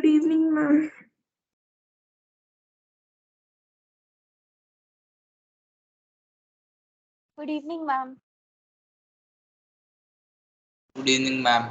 Good evening, ma'am. Good evening, ma'am. Good evening, ma'am.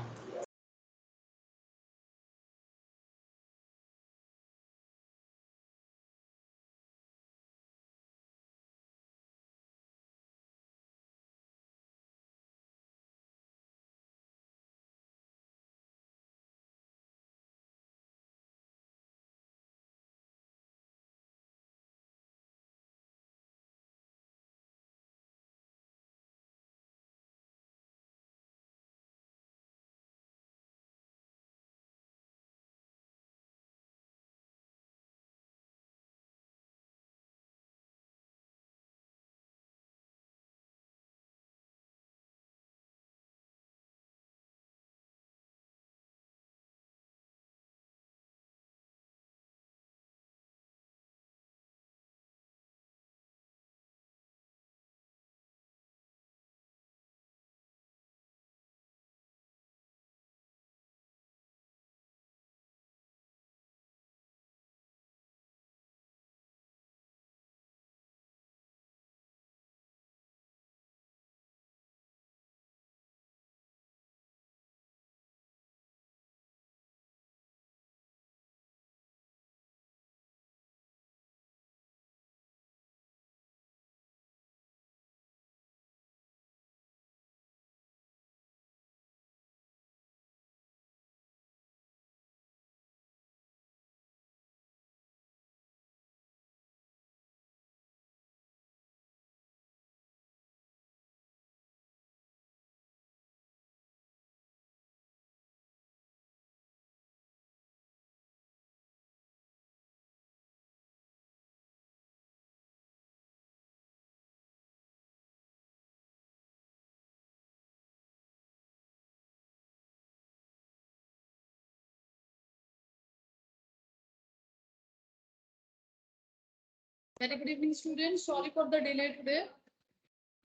Very good evening, students. Sorry for the delay today.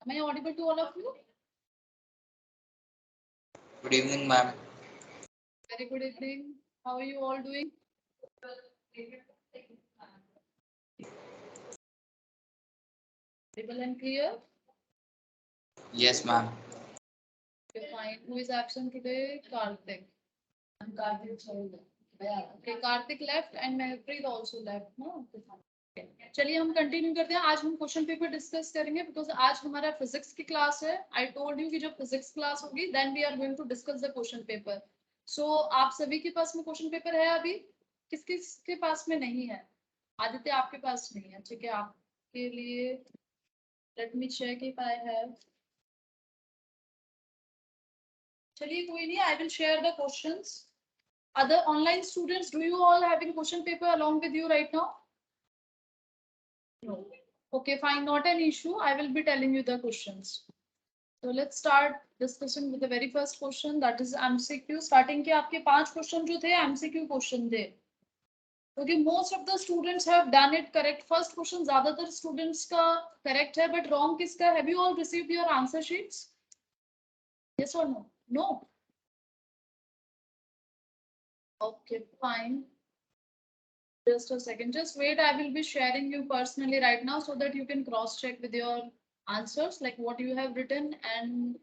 Am I audible to all of you? Good evening, ma'am. Very good evening. How are you all doing? Audible and clear? Yes, ma'am. Okay, fine. Who is absent today? Karthik. And Karthik, sorry. Okay, Karthik left and Mehpreet also left. No? Okay. चलिए हम continue करते हैं. आज हम question paper discuss करेंगे because आज हमारा physics की क्लास है. आई टोल्ड यू कि जब फिजिक्स क्लास होगी then we are going to discuss the question paper. So आप सभी के पास में क्वेश्चन पेपर है अभी? किस किस के पास में नहीं है? आदित्य आपके पास नहीं है. ठीक है, आपके लिए let me check if I have. चलिए कोई नहीं, I will share the questions. Other online students, do you all having question paper along with you right now? No. Okay, fine, not an issue. I will be telling you the questions. So let's start discussing with the very first question, that is MCQ. Starting के आपके 5 question जो थे MCQ question थे. Okay, most of the students have done it correct. First question ज्यादातर students का correct है, but wrong किसका? Have you all received your answer sheets? Yes or no? No. Okay, fine. Just a second. Just wait. I will be sharing you personally right now so that you can cross check with your answers, like what you have written. And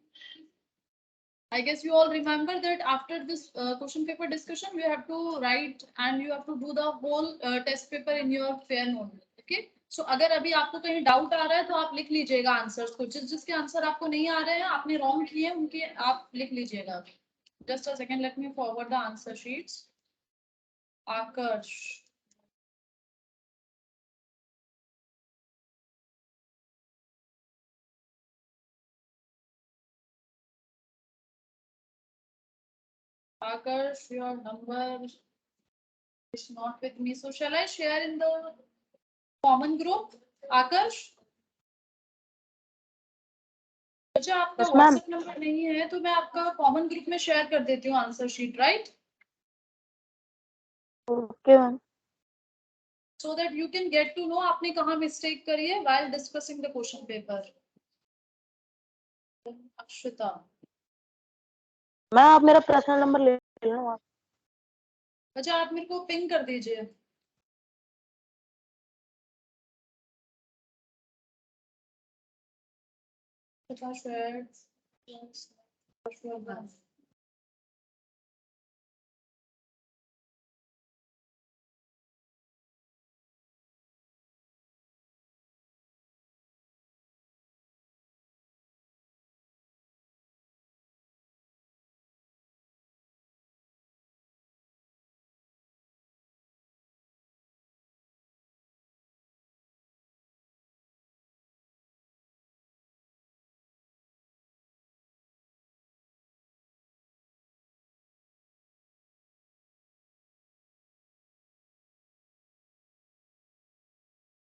I guess you all remember that after this question paper discussion, we have to write and you have to do the whole test paper in your fair notebook. Okay. So अगर अभी आपको कहीं doubt आ रहा है तो आप लिख लीजिएगा आंसर्स को. जिसके आंसर आपको नहीं आ रहे हैं, आपने रॉन्ग किए हैं, उनके आप लिख लीजिएगा. Just a second. Let me forward the answer sheets. Akash. Akash, your number is not with me. So shall I share in the common group? Akash? अच्छा, आपका WhatsApp नंबर नहीं है तो मैं आपका कॉमन ग्रुप में शेयर कर देती हूँ answer sheet, right? Okay, ma'am. So that you can get to know आपने कहाँ मिस्टेक करी है while discussing the question paper. अक्षता. मैं आप मेरा पर्सनल नंबर ले लेना. अच्छा आप मेरे को पिंग कर दीजिए।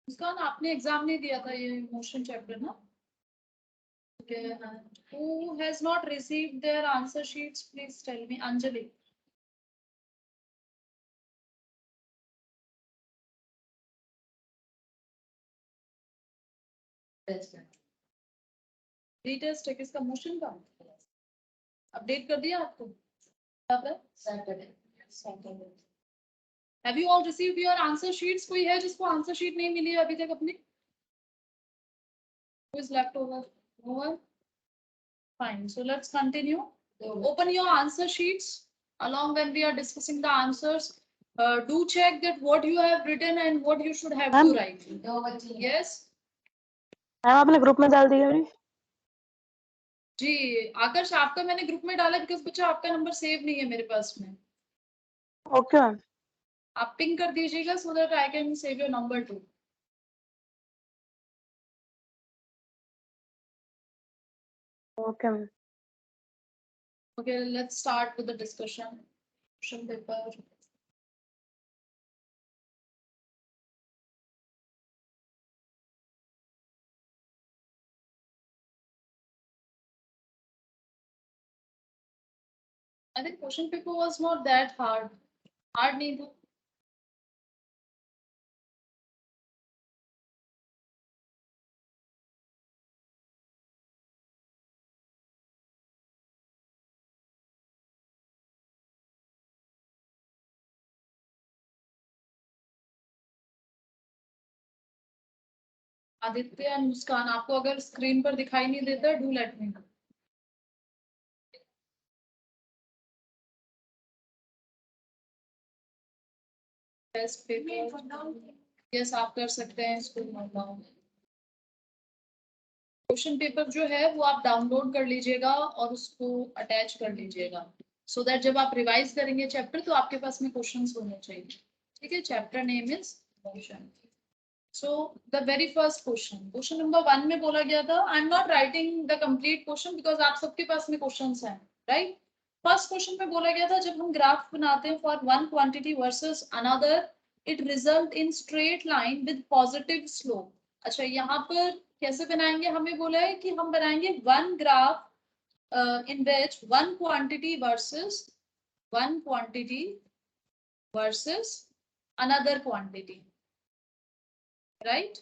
मुस्कान आपने एग्जाम नहीं दिया था ये मोशन चैप्टर ना? Okay. Who has not received their answer sheets? Please tell me. Anjali. Retest है किसका? मोशन का अपडेट कर दिया आपको? Saturday. Have you all received your answer sheets? कोई है जिसको आंसर शीट नहीं मिली है अभी तक अपनी? Who is left over? No one? Fine. So let's continue. Open your answer sheets along when we are discussing the answers. Do check that what you have written and what you should have to write. Yes. Ma'am आपने group में डाल दिया अभी? जी आकर्ष आपका मैंने group में डाला because बच्चा आपका नंबर सेव नहीं है मेरे पास में। Okay ma'am. आप पिंग कर दीजिएगा so that I can save your number two. Okay ma'am. Okay, let's start with the discussion. Question paper. I think question paper was not that hard. Hard नहीं था। Aditya and मुस्कान आपको अगर screen पर दिखाई नहीं देता do let me know. Test paper yes आप कर सकते हैं इसको नोट डाउन। क्वेश्चन पेपर जो है वो आप डाउनलोड कर लीजिएगा और उसको अटैच कर लीजिएगा सो दैट जब आप रिवाइज करेंगे चैप्टर तो आपके पास में क्वेश्चंस होने चाहिए। ठीक है chapter name is motion. So the very first question number 1 में बोला गया था I am not writing the complete question because आप सबके पास में क्वेश्चंस हैं राइट। फर्स्ट क्वेश्चन में बोला गया था जब हम ग्राफ बनाते हैं for one quantity versus another it result in straight line with positive slope. अच्छा यहाँ पर कैसे बनाएंगे? हमें बोला है कि हम बनाएंगे one graph in which one quantity versus another quantity right?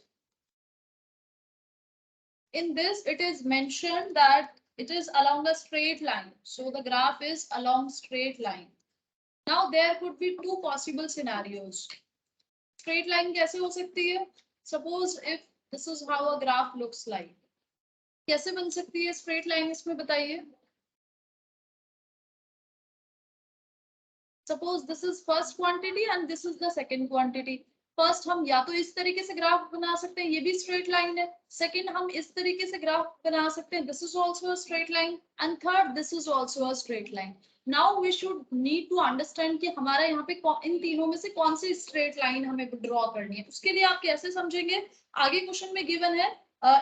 In this it is mentioned that it is along a straight line, so the graph is along straight line. Now there could be two possible scenarios. Straight line कैसे हो सकती है? Suppose if this is how a graph looks like. कैसे बन सकती है straight line इसमें बताइए? Suppose this is first quantity and this is the second quantity. First हम या तो इस तरीके से ग्राफ बना सकते हैं ये भी स्ट्रेट लाइन है। सेकंड हम इस तरीके से ग्राफ बना सकते हैं this is also a straight line and third this is also a straight line. Now we should need to understand कि हमारा यहाँ पे इन तीनों में से कौन सी स्ट्रेट लाइन हमें ड्रॉ करनी है। उसके लिए आप कैसे समझेंगे? आगे क्वेश्चन में गिवन है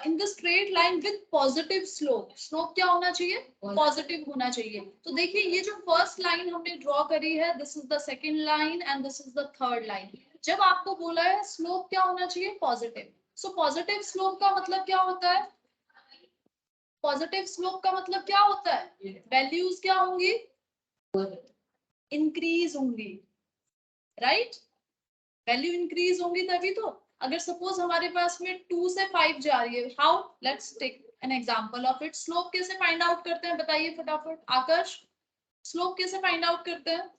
in the straight line with positive slope. Slope क्या होना चाहिए? पॉजिटिव होना चाहिए। तो देखिए ये जो फर्स्ट लाइन हमने ड्रॉ करी है this is the second line and this is the third line. जब आपको बोला है स्लोप क्या होना चाहिए? पॉजिटिव। सो पॉजिटिव स्लोप का मतलब क्या होता है? पॉजिटिव स्लोप का मतलब क्या होता है? वैल्यूज क्या होंगी? इंक्रीज होंगी राइट। वैल्यू इंक्रीज होंगी तभी तो। अगर सपोज हमारे पास में 2 से 5 जा रही है how? Let's take an example of it. Slope कैसे फाइंड आउट करते हैं बताइए फटाफट। आकाश स्लोप कैसे फाइंड आउट करते हैं?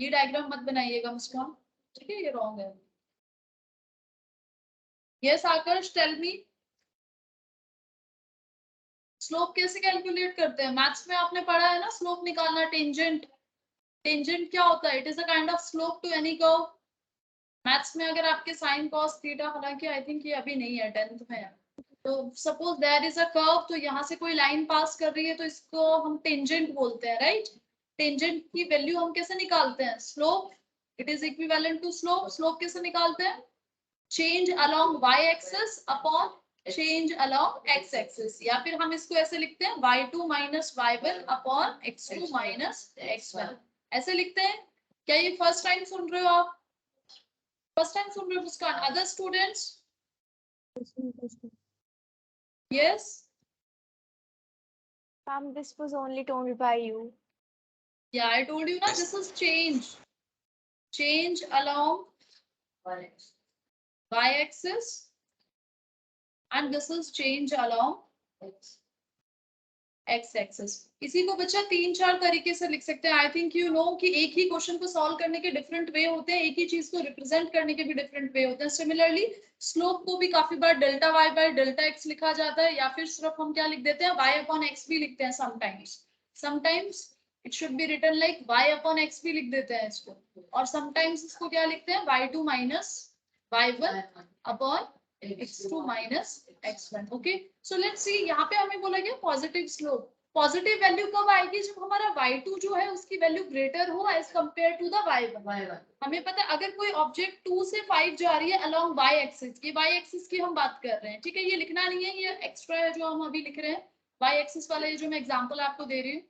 ये डायग्राम मत बनाइएगा मुस्कान, ठीक है, ये रॉन्ग है। यस आकर्ष, टेल मी स्लोप कैसे कैलकुलेट करते हैं? मैथ्स में आपने पढ़ा है ना स्लोप निकालना, टेंजेंट। टेंजेंट क्या होता है? It is a kind of slope to any curve. Maths में अगर आपके साइन कॉस थीटा, हालांकि आई थिंक ये अभी नहीं है, 10th में है, तो suppose there is a curve, तो यहाँ से कोई लाइन पास कर रही है तो इसको हम टेंजेंट बोलते हैं, राइट? टेंजेंट की वैल्यू हम कैसे निकालते हैं? Slope, it is equivalent to slope. Slope कैसे निकालते हैं? Change along Y axis upon change along X axis, या फिर हम इसको ऐसे लिखते हैं y2 minus y1 upon x2 minus x1, ऐसे लिखते हैं। क्या ये फर्स्ट टाइम सुन रहे हो आप? फर्स्ट टाइम सुन रहे हो Muskan? Other students? Yes Ma'am, this was only told by you. या आई टोल्ड यू ना, this is change along y axis and this is change along x axis। इसी को बच्चा 3-4 तरीके से लिख सकते हैं। आई थिंक यू नो कि एक ही क्वेश्चन को सॉल्व करने के डिफरेंट वे होते हैं, एक ही चीज को रिप्रेजेंट करने के भी डिफरेंट वे होते हैं। सिमिलरली स्लोप को भी काफी बार delta Y by delta X लिखा जाता है, या फिर सिर्फ हम क्या लिख देते हैं, y अपॉन एक्स भी लिखते हैं sometimes it should be written like y upon X भी लिख देते हैं इसको, और समटाइम्स इसको क्या लिखते हैं, y2 minus y1 upon x2 minus x1। Okay, so let's see, यहाँ पे हमें बोला गया पॉजिटिव स्लोप। पॉजिटिव वैल्यू कब आएगी? जब हमारा y2 जो है उसकी वैल्यू ग्रेटर हो as compare to the y1। हमें पता है अगर कोई ऑब्जेक्ट 2 से 5 जा रही है अलोंग y एक्सिस, ये y एक्सिस की हम बात कर रहे हैं, ठीक है, ये लिखना नहीं है, ये एक्स्ट्रा है जो हम अभी लिख रहे हैं, y एक्सिस वाला ये जो मैं एग्जांपल आपको दे रही हूँ।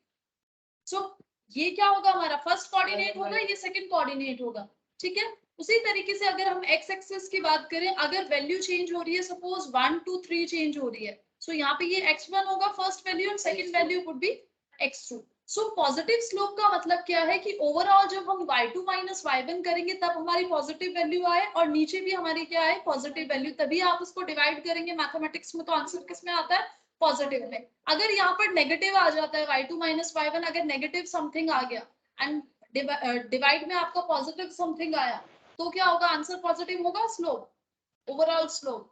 सो ये क्या होगा, हमारा फर्स्ट कोऑर्डिनेट होगा, ये सेकंड कोऑर्डिनेट होगा, ठीक है। उसी तरीके से अगर हम x एक्सिस की बात करें, अगर वैल्यू चेंज हो रही है, सपोज 1 2 3 चेंज हो रही है, सो यहाँ पे ये x1 होगा फर्स्ट वैल्यू और second value would be x2। So positive slope का मतलब क्या है कि ओवरऑल जब हम y2 माइनस y1 करेंगे तब हमारी पॉजिटिव वैल्यू आए, और नीचे भी हमारी क्या है, पॉजिटिव वैल्यू, तभी आप उसको डिवाइड करेंगे मैथमेटिक्स में, तो आंसर किस में आता है, पॉजिटिव में। अगर यहाँ पर नेगेटिव आ जाता है y2 माइनस y1, अगर नेगेटिव समथिंग आ गया एंड डिवाइड में आपका पॉजिटिव समथिंग आया, तो क्या होगा, आंसर पॉजिटिव होगा, स्लोप, ओवरऑल स्लोप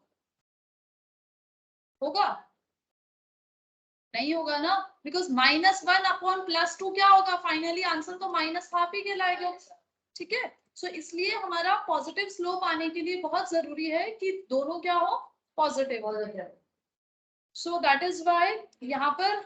होगा? नहीं होगा ना, बिकॉज -1 अपॉन +2 क्या होगा, फाइनली आंसर तो -1/2 ही कहलाएगा, ठीक है। सो इसलिए हमारा पॉजिटिव स्लोप आने के लिए बहुत जरूरी है कि दोनों क्या हो, positive. So that is why यहाँ पर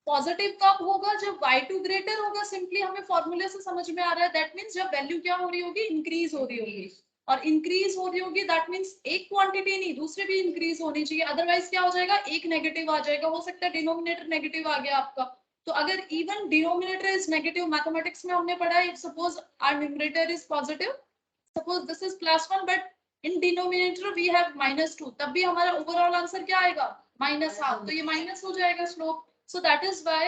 पॉजिटिव कब होगा, जब y2 ग्रेटर होगा। सिंपली हमें फॉर्मूले से समझ में आ रहा है, दैट मीन्स जब वैल्यू क्या हो रही होगी, इंक्रीज हो रही होगी, और इंक्रीज हो रही होगी दैट मीन्स एक क्वांटिटी नहीं दूसरे भी इंक्रीज होनी चाहिए, अदरवाइज क्या हो जाएगा, एक नेगेटिव आ जाएगा, हो सकता है डिनोमिनेटर नेगेटिव आ गया आपका। तो अगर even denominator is negative, mathematics में हमने पढ़ा है, suppose our numerator is positive, suppose this is +1 but in denominator we have -2, तब भी हमारा ओवरऑल आंसर क्या आएगा, -1/2, तो ये माइनस हो जाएगा slope. So that is why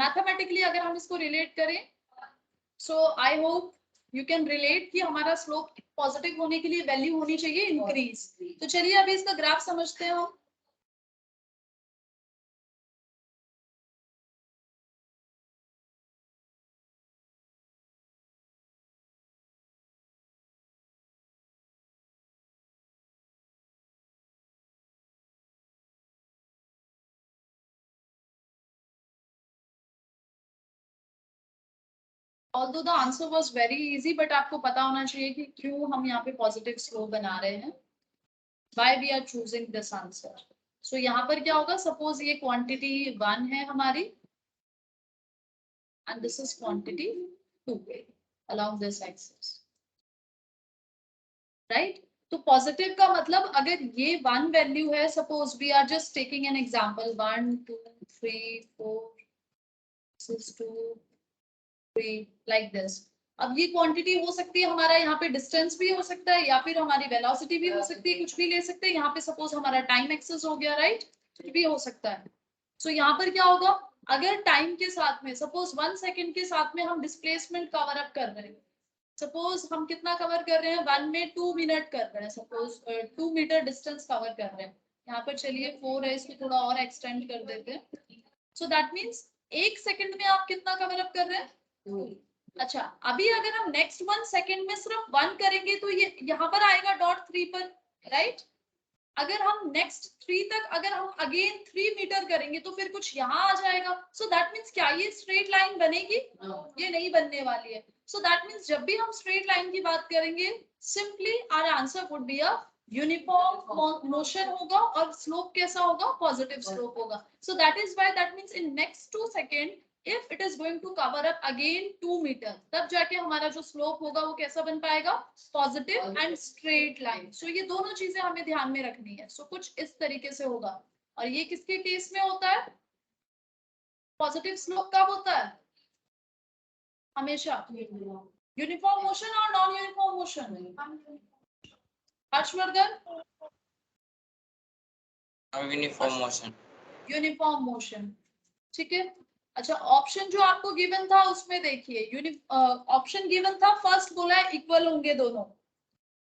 mathematically अगर हम इसको रिलेट करें, so I hope you can relate कि हमारा स्लोप पॉजिटिव होने के लिए वैल्यू होनी चाहिए इंक्रीज। तो चलिए अभी इसका ग्राफ समझते हैं हम। Although the answer was very easy, but आपको पता होना चाहिए कि क्यों हम यहाँ पे पॉजिटिव स्लोप बना रहे हैं, why we are choosing this answer। So यहाँ पर क्या होगा, सपोज ये क्वांटिटी 1 है हमारी and this is quantity 2 along this axis, right? तो पॉजिटिव का मतलब अगर ये 1 वैल्यू है, suppose we are just taking an example, 1 2 3 4 6 2 3 like this. अब ये क्वांटिटी हो सकती है, हमारा यहाँ पे डिस्टेंस भी हो सकता है, या फिर हमारी वेलोसिटी भी हो सकती है, कुछ भी ले सकते हैं। यहाँ पे सपोज हमारा टाइम एक्सेस हो गया, राइट, कुछ भी हो सकता है। सो यहाँ पर क्या होगा, अगर टाइम के साथ में सपोज 1 सेकेंड के साथ में हम डिस्प्लेसमेंट कवर अप कर रहे हैं, सपोज हम कितना कवर कर रहे हैं, 1 में 2 मिनट कर रहे हैं, सपोज 2 मीटर डिस्टेंस कवर कर रहे हैं। यहाँ पर चलिए 4 है, इसको थोड़ा और एक्सटेंड कर देते हैं। सो दैट मीन्स 1 सेकंड में आप कितना कवर अप कर रहे हैं, अच्छा, अभी अगर हम नेक्स्ट 1 सेकेंड में सिर्फ 1 करेंगे तो ये यहाँ पर आएगा डॉट 3 पर, राइट? अगर हम नेक्स्ट 3 तक अगर हम अगेन 3 मीटर करेंगे तो फिर कुछ यहाँ आ जाएगा. सो दैट मीन्स क्या ये स्ट्रेट लाइन बनेगी? ये नहीं बनने वाली है. सो दैट मीन्स जब भी हम स्ट्रेट लाइन की बात करेंगे, simply our answer would be a uniform motion होगा और स्लोप कैसा होगा? पॉजिटिव स्लोप होगा. So that is why that means in next 2 second if it is going to cover up again 2 metre, तब जाके हमारा जो स्लोप होगा वो कैसा बन पाएगा? Positive and straight line. So ये दोनों चीजें हमें ध्यान में रखनी है. सो कुछ इस तरीके से होगा. और ये किसके केस में होता है? पॉजिटिव स्लोप कब होता है? हमेशा. यूनिफॉर्म मोशन और non uniform motion. Harshvardhan. Uniform motion. Uniform motion. ठीक है. अच्छा, ऑप्शन जो आपको गिवन था उसमें देखिए, ऑप्शन गिवन था, फर्स्ट बोला है इक्वल होंगे दोनों.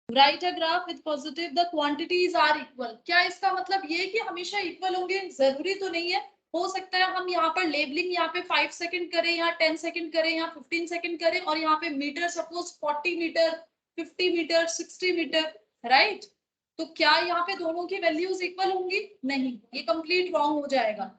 Right a graph with positive the quantities are equal. क्या इसका मतलब ये कि हमेशा इक्वल होंगे? जरूरी तो नहीं है. हो सकता है हम यहाँ पर लेबलिंग यहाँ पे 5 सेकंड करें, यहाँ 10 सेकंड करें, यहाँ 15 सेकंड करें और यहाँ पे metre suppose 40 metre, 50 metre, 60 metre, right? तो क्या यहाँ पे दोनों की वैल्यूज इक्वल होंगी? नहीं, ये कंप्लीट रॉन्ग हो जाएगा.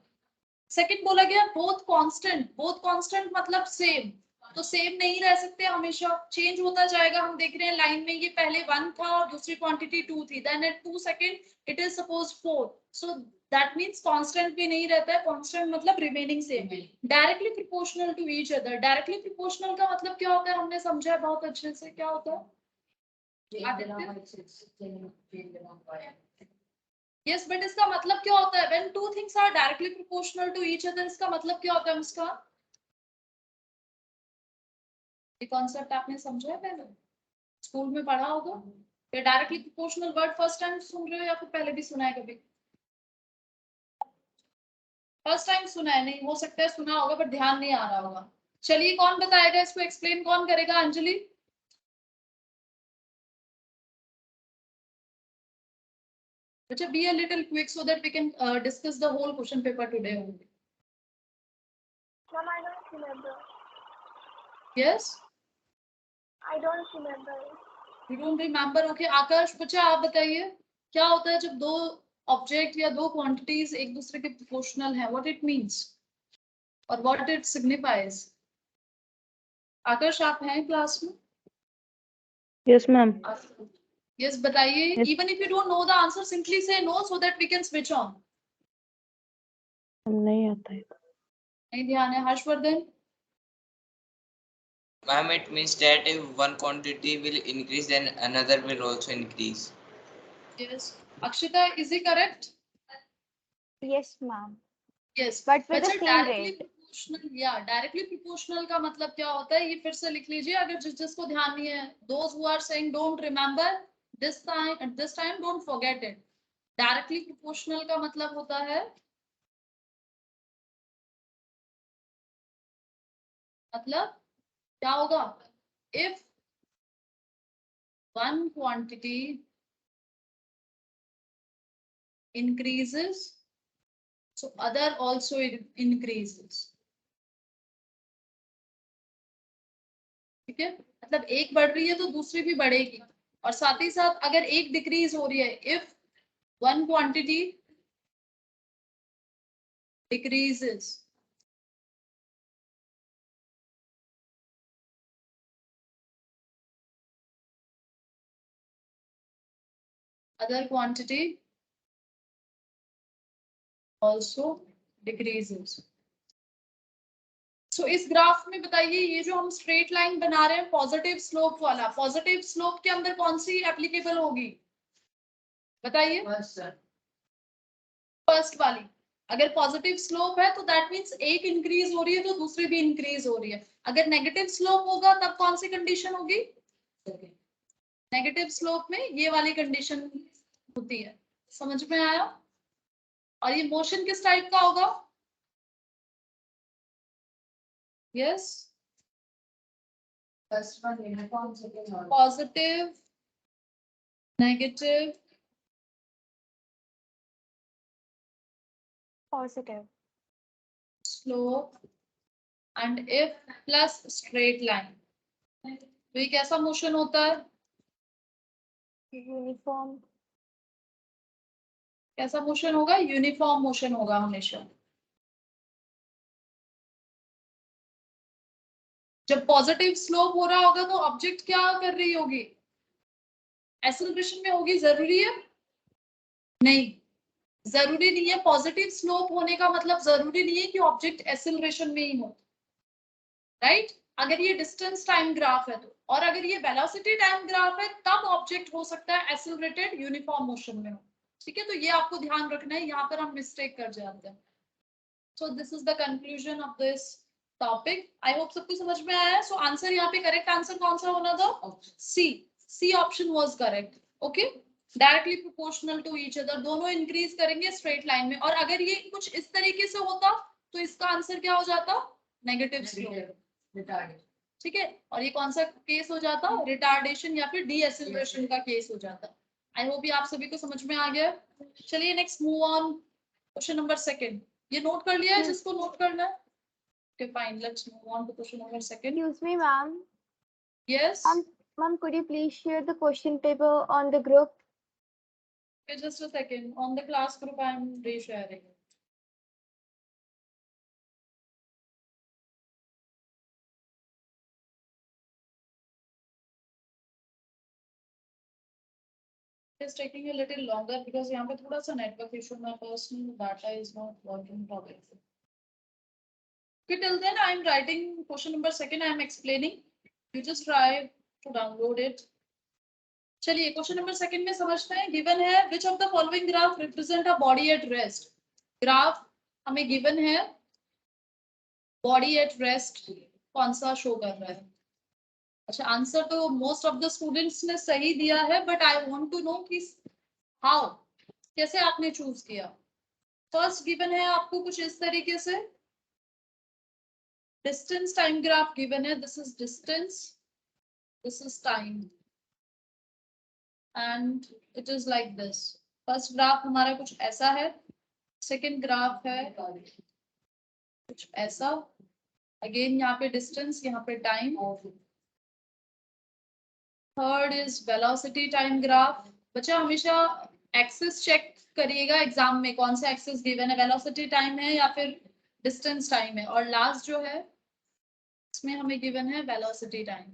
सेकंड बोला गया बोथ कांस्टेंट. बोथ कांस्टेंट मतलब सेम. तो सेम नहीं रह सकते, हमेशा चेंज होता जाएगा. हम देख रहे हैं लाइन में ये पहले 1 था और दूसरी क्वांटिटी 2 थी, then at 2 second it is suppose 4. So that means constant भी नहीं रहता है. कांस्टेंट मतलब remaining same. Directly proportional to each other. Directly proportional का मतलब क्या होता है? हमने समझा है बहुत अच्छे से. क्या होता है? यस, बट इसका मतलब क्या होता है? When two things are directly proportional to each other, इसका मतलब क्या होता है इसका? ये कॉन्सेप्ट आपने समझा है? पहले स्कूल में पढ़ा होगा. ये directly proportional word first time सुन रहे हो या फिर पहले भी सुना है कभी? फर्स्ट टाइम सुना है? नहीं, हो सकता है सुना होगा बट ध्यान नहीं आ रहा होगा. चलिए, कौन बताएगा इसको? एक्सप्लेन कौन करेगा? अंजलि. अच्छा, be a little quick so that we can discuss the whole question paper today only. Ma'am, I don't remember. Yes. I don't remember. You don't remember? Okay. आकाश, बच्चा आप बताइए क्या होता है जब दो ऑब्जेक्ट या दो क्वांटिटीज एक दूसरे के प्रोपोर्शनल हैं? व्हाट इट मींस और व्हाट इट सिग्निफाइज? आकाश, आप हैं क्लास में? Yes ma'am. यस, बताइए. Yes. Even if you don't know the answer, simply say no so that we can switch on. नहीं आता है. नहीं ध्यान है. Harshvardhan. Ma'am, it means that if one quantity will increase, then another will also increase. Yes. Akshita, is it correct? Yes, ma'am. Yes. But with the बच्चा, same directly rate. Proportional या directly proportional का मतलब क्या होता है? ये फिर से लिख लीजिए अगर जिसको ध्यान नहीं है. Those who are saying don't remember, this time don't forget it. Directly proportional का मतलब होता है, मतलब क्या होगा? If one quantity increases so other also increases. ठीक है. मतलब एक बढ़ रही है तो दूसरी भी बढ़ेगी. और साथ ही साथ अगर एक डिक्रीज हो रही है, if one quantity decreases other quantity also decreases. सो इस ग्राफ में बताइए, ये जो हम स्ट्रेट लाइन बना रहे हैं पॉजिटिव स्लोप वाला, पॉजिटिव स्लोप के अंदर कौन सी एप्लीकेबल होगी? बताइए. फर्स्ट वाली. अगर पॉजिटिव स्लोप है तो दैट मींस एक इंक्रीज हो रही है तो दूसरी भी इंक्रीज हो रही है. अगर नेगेटिव स्लोप होगा तब कौन सी कंडीशन होगी? नेगेटिव स्लोप में ये वाली कंडीशन होती है. समझ में आया? और ये मोशन किस टाइप का होगा? Yes, positive, negative, Positive. Slope and if plus straight line, तो ये कैसा मोशन होता है? यूनिफॉर्म, कैसा मोशन होगा? यूनिफॉर्म मोशन होगा हमेशा। जब पॉजिटिव स्लोप हो रहा होगा तो ऑब्जेक्ट क्या कर रही होगी? एक्सेलरेशन में होगी। जरूरी है? नहीं, जरूरी नहीं है। पॉजिटिव स्लोप होने का मतलब जरूरी नहीं है कि ऑब्जेक्ट एक्सेलरेशन में ही हो, राइट? अगर ये डिस्टेंस टाइम ग्राफ है तो, और अगर ये वेलोसिटी टाइम ग्राफ है तब ऑब्जेक्ट हो सकता है एक्सेलरेटेड यूनिफॉर्म मोशन में हो। ठीक है, तो ये आपको ध्यान रखना है, यहाँ पर हम मिस्टेक कर जाते हैं। So this is the conclusion of this topic. I hope सबको समझ में आया है। सो आंसर यहाँ पे करेक्ट आंसर कौन सा होना था? C option was correct. Okay, directly proportional to each other, दोनों इंक्रीज करेंगे स्ट्रेट लाइन में। और अगर ये कुछ इस तरीके से होता तो इसका आंसर क्या हो जाता? Negative slope. ठीक है, और ये कौन सा केस हो जाता? रिटार्डेशन या फिर डीएसेलरेशन का केस हो जाता। आई होप ये आप सभी को समझ में आ गया। चलिए next move on, question number second. ये नोट कर लिया है जिसको नोट करना है? Okay, fine. Let's move on to question number second. excuse me, ma'am. Yes. Ma'am, could you please share the question paper on the group? Okay, just a second. On the class group, I am resharing. It's taking a little longer because यहाँ पे थोड़ा सा network issue, my personal data is not working properly. Okay, till then I am writing question number second. I am explaining. You just try to download it. चलिए question number second में समझते हैं। Given है which of the following graph represent a body at rest. Graph हमें given है, body at rest कौन सा show कर रहा है? अच्छा, आंसर तो मोस्ट ऑफ द स्टूडेंट्स ने सही दिया है, but I want to know कि हाउ, कैसे आपने चूज किया। फर्स्ट गिवन है आपको कुछ इस तरीके से, डिस्टेंस टाइम ग्राफ गिवन है। This is distance, this is time, and it is like this. First graph हमारा कुछ ऐसा है, सेकेंड ग्राफ है कुछ ऐसा, अगेन यहाँ पे डिस्टेंस, यहाँ पे time. Third is velocity time graph. बच्चा हमेशा एक्सिस चेक करिएगा एग्जाम में, कौन सा एक्सिस गिवन है, वेलोसिटी टाइम है या फिर डिस्टेंस टाइम है। और लास्ट जो है इसमें हमें गिवन है velocity time.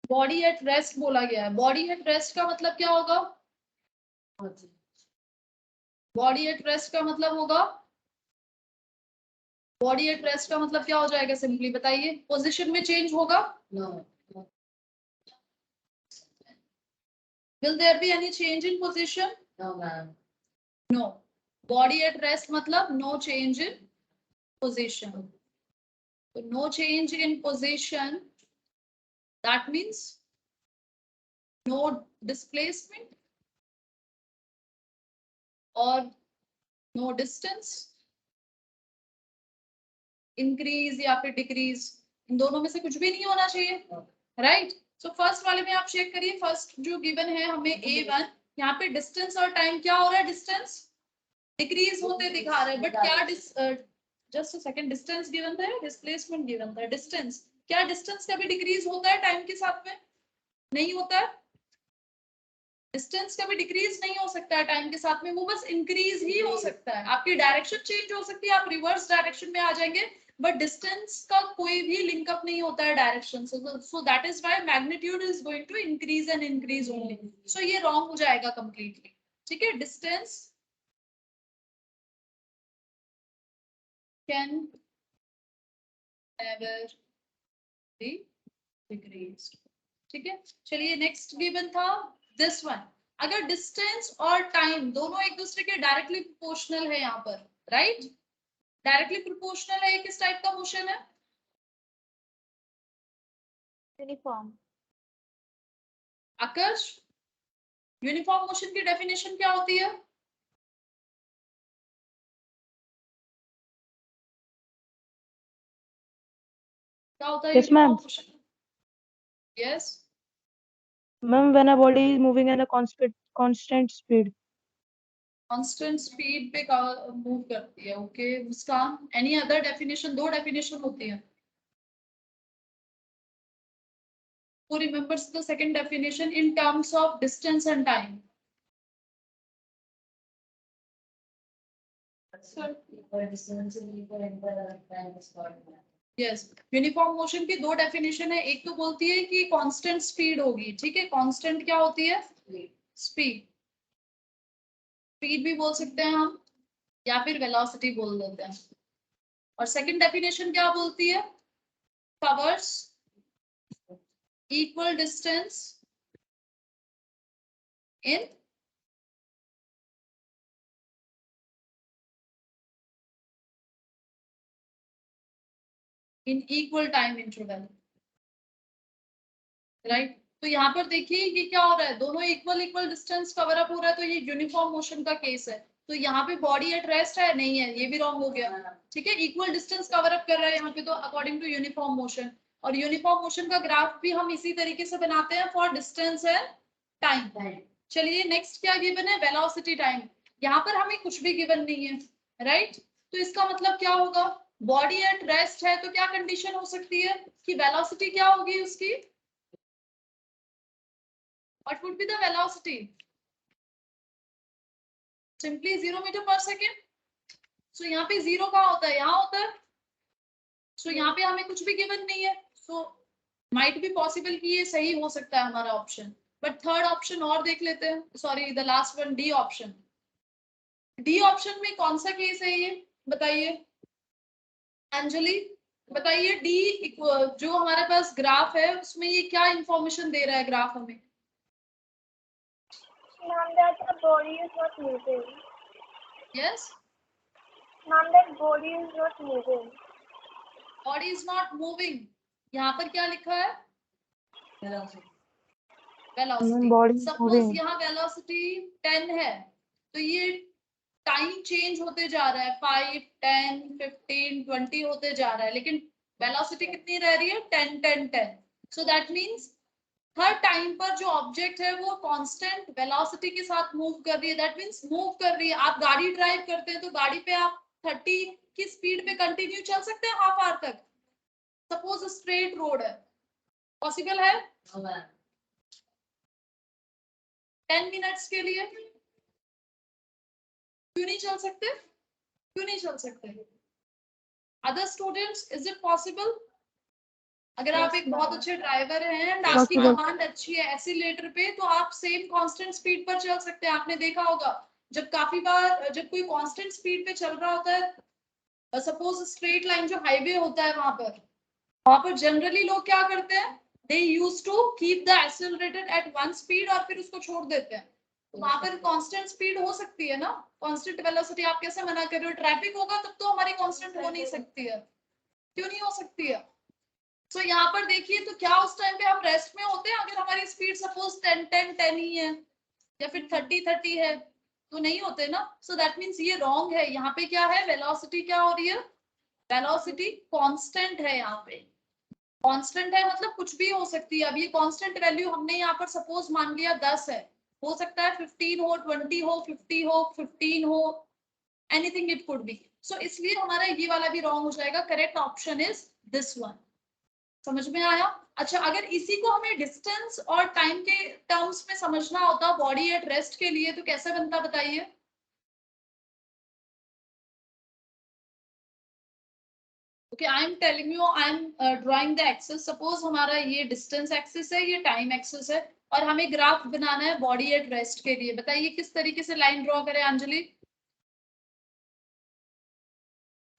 Body at rest बोला गया है। बॉडी एट रेस्ट का मतलब क्या होगा? बॉडी एट रेस्ट का मतलब होगा, बॉडी एट रेस्ट का मतलब क्या हो जाएगा? सिंपली बताइए, पोजीशन में चेंज होगा? Will there be any change in position? No, ma'am. No. Body at rest मतलब no change in position. So no change in position, that means no displacement or no distance, increase या फिर decrease, इन दोनों में से कुछ भी नहीं होना चाहिए, राइट? सो फर्स्ट वाले में आप चेक करिए, फर्स्ट जो गिवन है हमें A1, यहाँ पे डिस्टेंस और टाइम क्या हो रहा है? डिस्टेंस डिक्रीज होते दिखा रहे हैं, बट क्या just a second, distance given था, डिस्प्लेसमेंट गिवन था। डिस्टेंस, क्या डिस्टेंस कभी डिक्रीज होता है टाइम के साथ में? नहीं होता है। डिस्टेंस कभी डिक्रीज नहीं हो सकता है टाइम के साथ में, वो बस इंक्रीज ही हो सकता है। आपकी डायरेक्शन चेंज हो सकती है, आप रिवर्स डायरेक्शन में आ जाएंगे, बट डिस्टेंस का कोई भी लिंकअप नहीं होता है डायरेक्शन से। So that is why magnitude is going to increase and increase only. So ये रॉन्ग हो जाएगा कंप्लीटली। ठीक है, distance can never be decreased. ठीक है, चलिए नेक्स्ट गिवन था दिस वन। अगर डिस्टेंस और टाइम दोनों एक दूसरे के डायरेक्टली प्रोपोर्शनल है यहाँ पर, राइट? डायरेक्टली प्रोपोर्शनल है, किस टाइप का मोशन है? यूनिफॉर्म। आकर्ष, यूनिफॉर्म मोशन की डेफिनेशन क्या होती है? क्या होता है Yes, ma'am. Uniform motion? Yes, Ma'am, when a body is moving at a constant speed. Constant speed पे मूव करती है. ओके, उसका एनी अदर डेफिनेशन? दो डेफिनेशन होती है. Who remembers the second definition in terms of distance and time? Yes, uniform motion की दो definition है. एक तो बोलती है कि कांस्टेंट स्पीड होगी. ठीक है, कांस्टेंट क्या होती है? स्पीड. स्पीड भी बोल सकते हैं हम, या फिर वेलोसिटी बोल देते हैं. और सेकंड डेफिनेशन क्या बोलती है? Covers equal distance in equal time interval. Right. तो यहाँ पर देखिए ये क्या हो रहा है, दोनों इक्वल डिस्टेंस कवर अप हो रहा है, तो ये यूनिफॉर्म मोशन का केस है. तो यहाँ पे बॉडी एट रेस्ट है, नहीं है, ये भी रॉन्ग हो गया. ठीक है, इक्वल डिस्टेंस कवर अप कर रहा है यहाँ पे, तो अकॉर्डिंग टू यूनिफॉर्म मोशन. और यूनिफॉर्म मोशन का ग्राफ भी हम इसी तरीके से बनाते हैं फॉर डिस्टेंस एंड टाइम. चलिए नेक्स्ट क्या गिवन है? Velocity time. यहाँ पर हमें कुछ भी गिवन नहीं है. राइट. तो इसका मतलब क्या होगा? बॉडी एट रेस्ट है तो क्या कंडीशन हो सकती है कि वेलोसिटी क्या होगी उसकी? What would be the velocity? Simply 0 meter per second. So यहाँ पे 0 कहाँ होता है? यहाँ होता है. So यहाँ पे हमें कुछ भी गिवन नहीं है. So might be possible कि ये सही हो सकता है हमारा ऑप्शन. But थर्ड ऑप्शन और देख लेते हैं. Sorry, the last one, D option. D option में कौन सा केस है ये बताइए अंजलि, बताइए. D जो हमारे पास ग्राफ है उसमें ये क्या इंफॉर्मेशन दे रहा है ग्राफ हमें? Ma'am, that the body is not moving. Yes, Ma'am, that body is not moving. body is not moving. यहाँ पर क्या लिखा है? वेलोसिटी. body suppose moving. यहाँ वेलोसिटी 10 है, तो ये टाइम चेंज होते जा रहा है, 5, 10, 15, 20 होते जा रहा है, लेकिन वेलोसिटी कितनी रह रही है? 10, 10, 10. सो दैट मीन्स हर टाइम पर जो ऑब्जेक्ट है वो कांस्टेंट वेलोसिटी के साथ मूव कर रही है. दैट मीन्स मूव कर रही है. आप गाड़ी ड्राइव करते हैं तो गाड़ी पे आप 30 की स्पीड पे कंटिन्यू चल सकते हैं हाफ आवर तक. सपोज स्ट्रेट रोड है, पॉसिबल है? 10 मिनट्स के लिए क्यों नहीं चल सकते? क्यों नहीं चल सकते? Other students, is it possible? अगर आप एक बहुत अच्छे ड्राइवर हैं एंड आपकी Possible. कमांड अच्छी है एक्सीलरेटर पे, तो आप सेम कांस्टेंट स्पीड पर चल सकते हैं. आपने देखा होगा जब काफी बार जब कोई कांस्टेंट स्पीड पे चल रहा होता है, सपोज स्ट्रेट लाइन जो हाईवे होता है वहां पर जनरली लोग क्या करते हैं? They use to keep the accelerator at one speed और फिर उसको छोड़ देते हैं. तो वहां पर कांस्टेंट स्पीड हो सकती है ना, कांस्टेंट वेलोसिटी. आप कैसे मना कर रहे हो? ट्रैफिक होगा तब तो हमारी कांस्टेंट हो नहीं सकती है. क्यों नहीं हो सकती है? सो यहाँ पर देखिए, तो क्या उस टाइम पे हम रेस्ट में होते हैं अगर हमारी स्पीड सपोज 10, 10, 10 ही है या फिर 30, 30 है? तो नहीं होते ना. सो दैट मीन्स ये रॉन्ग है. यहाँ पे क्या है? वेलोसिटी क्या हो रही है? वेलोसिटी कांस्टेंट है. यहाँ पे कांस्टेंट है मतलब कुछ भी हो सकती है. अब ये कांस्टेंट वैल्यू हमने यहाँ पर सपोज मान लिया 10 है, हो सकता है 15 हो, 20 हो, 50 हो, 15 हो, एनीथिंग इट कुड बी. सो इसलिए हमारा ये वाला भी रॉन्ग हो जाएगा. Correct option is this one. समझ में आया? अच्छा, अगर इसी को हमें डिस्टेंस और टाइम के टर्म्स में समझना होता बॉडी एट रेस्ट के लिए, तो कैसे बनता बताइए? Okay, I am telling you, I am drawing the axis. Suppose हमारा ये डिस्टेंस एक्सिस है, ये टाइम एक्सिस है, और हमें ग्राफ बनाना है बॉडी एट रेस्ट के लिए. बताइए किस तरीके से लाइन ड्रॉ करें अंजलि?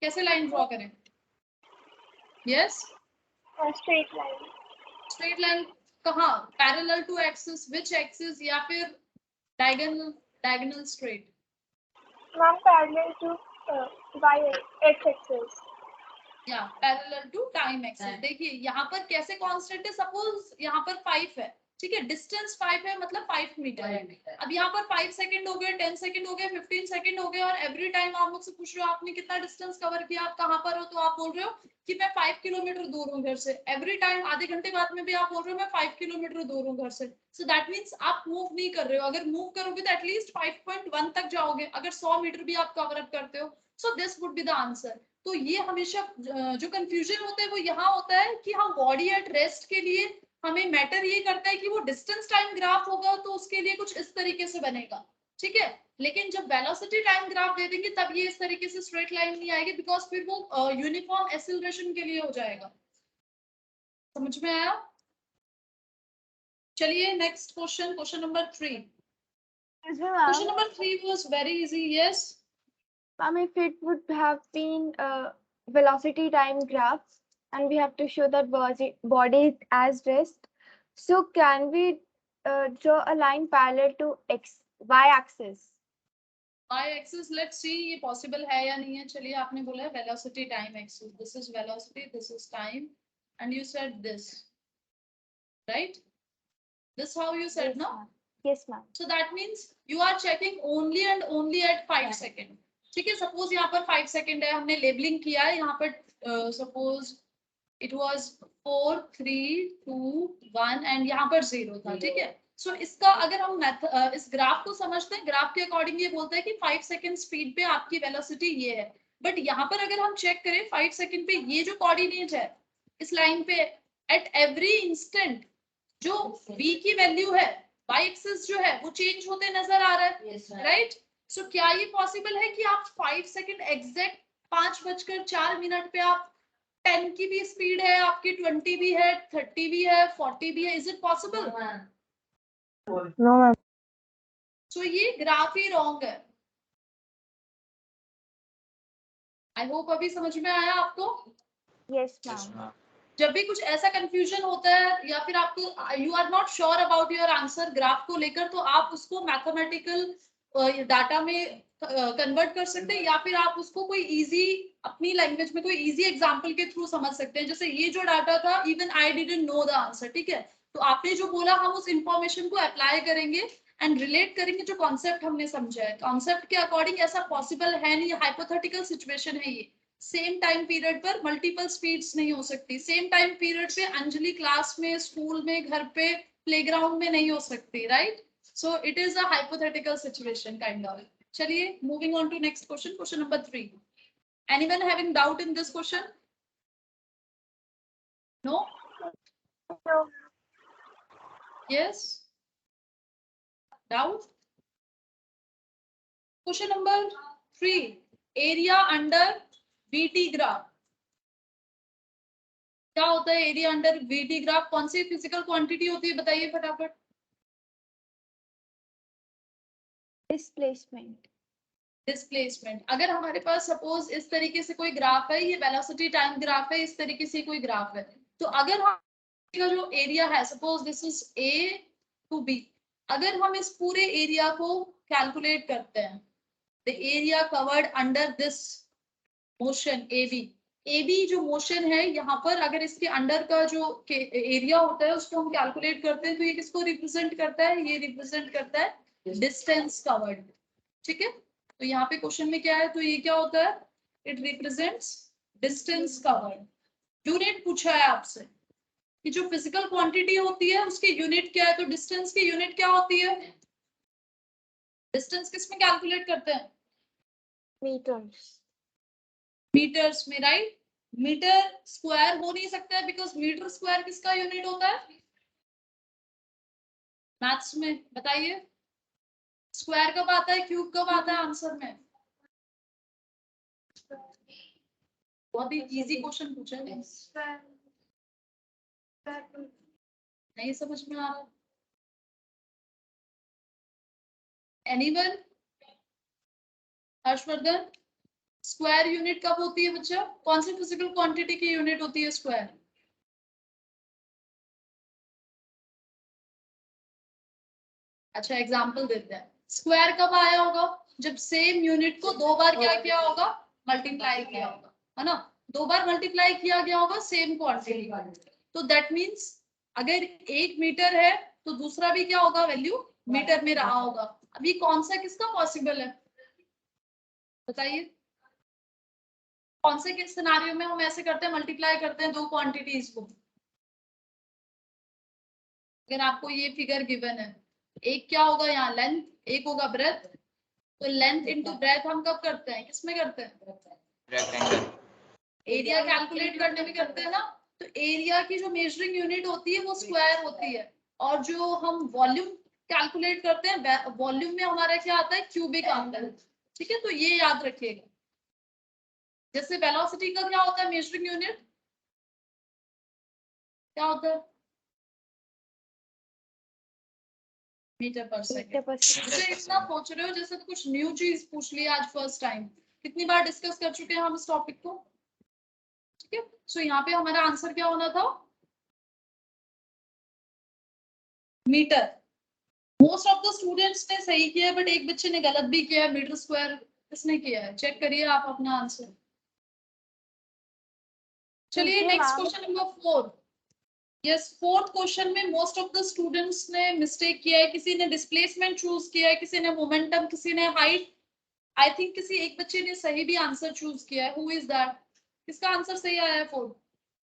कैसे लाइन ड्रॉ करें? Yes, Straight line. Straight line. कहाँ? Parallel to axis? Which axis? या फिर diagonal? Diagonal straight. Ma'am, parallel to x-axis. या पैरेलल टू टाइम एक्सिस. देखिए यहाँ पर कैसे कांस्टेंट है? सपोज यहाँ पर 5 है, ठीक है, डिस्टेंस 5 है मतलब 5 मीटर है। अब यहाँ पर 5 सेकंड हो गए, 10 सेकंड हो गए, 15 सेकंड हो गए, और एवरी टाइम आप मुझसे पूछ रहे हो आपने कितना डिस्टेंस कवर किया, आप कहाँ पर हो, तो आप बोल रहे हो कि मैं 5 किलोमीटर दूर हूँ घर से। एवरी टाइम आधे घंटे बाद में भी आप बोल रहे हो मैं 5 किलोमीटर दूर हूँ घर से। सो दैट मीन्स आप मूव नहीं कर रहे हो। अगर मूव करोगे तो एटलीस्ट 5.1 तक जाओगे, अगर 100 मीटर भी आप कवर अप करते हो। So this would be the answer. तो ये हमेशा जो कंफ्यूजन होता है वो यहाँ होता है कि हम बॉडी एट रेस्ट के लिए हमें मैटर ये करता है कि वो डिस्टेंस टाइम ग्राफ होगा तो उसके लिए कुछ इस तरीके से बनेगा, ठीक है। लेकिन जब वेलोसिटी टाइम ग्राफ दे देंगे तब ये इस तरीके से स्ट्रेट लाइन नहीं आएगी, बिकॉज फिर वो यूनिफॉर्म एक्सेलरेशन के लिए हो जाएगा। समझ में आया? चलिए next question, question number 3। Question number 3 was very easy. Yes If it would have been velocity time graphs and we have to show that body is as rest, so can we draw a line parallel to y-axis? y axis, let's see ये possible है या नहीं है। चलिए आपने बोला है velocity time axis, this is velocity, this is time, and you said this, right? This how you said, Yes, no? ma'am. Yes, ma'am. So that means you are checking only and only at 5 second. ठीक है, suppose यहाँ पर 5 second है, हमने labelling किया है यहाँ पर, सपोज इट वाज 4 3 2 1 एंड यहाँ पर 0 था, ठीक है। सो इसका अगर हम इस ग्राफ को समझते हैं, ग्राफ के अकॉर्डिंग ये बोलता है कि 5 सेकेंड स्पीड पे आपकी वेलोसिटी ये है। बट यहाँ पर अगर हम चेक करें 5 सेकेंड पे ये जो कोऑर्डिनेट है इस लाइन पे, एट एवरी इंस्टेंट जो v की वैल्यू है, y एक्सिस जो है वो चेंज होते नजर आ रहा है, राइट? सो क्या ये पॉसिबल है कि आप 5 सेकेंड एग्जैक्ट 5:04 पे आप 10 की भी स्पीड है आपकी, 20 भी है, 30 भी है, 40 भी है, is it possible? No, ma'am. सो ये ग्राफ ही रॉन्ग है। आई होप अभी समझ में आया आपको। Yes, Yes, ma'am. ma'am. जब भी कुछ ऐसा कंफ्यूजन होता है या फिर आपको you are not sure about your answer graph को लेकर, तो आप उसको मैथमेटिकल डाटा में कन्वर्ट कर सकते हैं, या फिर आप उसको कोई इजी अपनी लैंग्वेज में कोई इजी एग्जांपल के थ्रू समझ सकते हैं। जैसे ये जो डाटा था, even I didn't know the answer, ठीक है। तो आपने जो बोला हम उस इंफॉर्मेशन को अप्लाई करेंगे एंड रिलेट करेंगे जो कॉन्सेप्ट हमने समझा है। कॉन्सेप्ट के अकॉर्डिंग ऐसा पॉसिबल है नहीं, हाइपोथेटिकल सिचुएशन है ये। सेम टाइम पीरियड पर मल्टीपल स्पीड्स नहीं हो सकती। सेम टाइम पीरियड पे अंजलि क्लास में, स्कूल में, घर पे, प्लेग्राउंड में नहीं हो सकती, right? So it is a hypothetical situation kind of. चलिए moving on to next question, question number 3। Anyone having doubt in this question? No? No. Yes? Doubt? Question number 3, area under VT graph. क्या होता है area under VT graph? कौन सी physical quantity होती है, बताइए फटाफट। Displacement. Displacement. अगर हमारे पास सपोज इस तरीके से कोई ग्राफ है, ये वेलोसिटी टाइम ग्राफ है, इस तरीके से कोई ग्राफ है, तो अगर हम जो एरिया है, suppose this is A to B, अगर हम इस पूरे एरिया को कैलकुलेट करते हैं, the area covered under this motion AB जो मोशन है यहाँ पर, अगर इसके अंडर का जो एरिया होता है उसको हम कैलकुलेट करते हैं, तो ये किसको रिप्रेजेंट करता है? ये रिप्रेजेंट करता है डिस्टेंस कवर्ड, ठीक है। तो यहाँ पे क्वेश्चन में क्या है, तो ये क्या होता है? It represents distance covered. Unit पूछा है आपसे कि जो फिजिकल क्वांटिटी होती है उसकी यूनिट क्या है, तो डिस्टेंस की यूनिट क्या होती है? डिस्टेंस किस में कैलकुलेट करते हैं? Meters. मीटर्स में, राइट? मीटर स्क्वायर हो नहीं सकता है, बिकॉज मीटर स्क्वायर किसका यूनिट होता है मैथ्स में? बताइए, स्क्वायर कब आता है, क्यूब कब आता है आंसर में? बहुत ही इजी क्वेश्चन पूछा है, नहीं समझ में आ रहा? एनीवन? हर्षवर्धन, स्क्वायर यूनिट कब होती है बच्चा? कौन सी फिजिकल क्वांटिटी की यूनिट होती है स्क्वायर? अच्छा एग्जांपल देते हैं। स्क्वायर कब आया होगा? जब सेम यूनिट को दो बार क्या किया होगा? मल्टीप्लाई किया होगा, है ना? दो बार मल्टीप्लाई किया गया होगा सेम क्वांटिटी। तो दैट मीन्स अगर 1 मीटर है तो दूसरा भी क्या होगा, वैल्यू मीटर में रहा होगा। अभी कौन सा किसका पॉसिबल है बताइए, कौन से किस सिनारियो में हम ऐसे करते हैं, मल्टीप्लाई करते हैं दो क्वांटिटीज को। अगर आपको ये फिगर गिवन है, एक क्या होगा यहाँ लेंथ, एक होगा ब्रेथ, तो लेंथ इंटू ब्रेथ हम कब करते हैं, किसमें करते हैं, रेक्टेंगल। एरिया कैलकुलेट करने में करते हैं ना। तो एरिया की जो मेजरिंग यूनिट होती है वो स्क्वायर होती है, और जो हम वॉल्यूम कैलकुलेट करते हैं, वॉल्यूम में हमारा क्या आता है, क्यूबिक आता है। ठीक है, तो ये याद रखिएगा। जैसे वेलोसिटी का क्या होता है मेजरिंग यूनिट, क्या होता है, मीटर पर सेकेंड। मुझे इतना सोच रहे हो जैसे तो कुछ न्यू चीज पूछ ली आज फर्स्ट टाइम, कितनी बार डिस्कस कर चुके हैं हम इस टॉपिक को। ठीक है, सो यहाँ पे हमारा आंसर क्या होना था, metre. Most of the students ने सही किया है, बट एक बच्चे ने गलत भी किया है, मीटर स्क्वायर किसने किया है, चेक करिए आप अपना आंसर। चलिए next question number 4। Yes, fourth question में मोस्ट ऑफ द स्टूडेंट्स ने मिस्टेक किया है। किसी ने डिस्प्लेसमेंट चूज किया है, किसी ने मोमेंटम, किसी ने हाइट। आई थिंक किसी एक बच्चे ने सही भी आंसर चूज किया है। हु इज दैट, किसका आंसर सही आया है फोर्थ?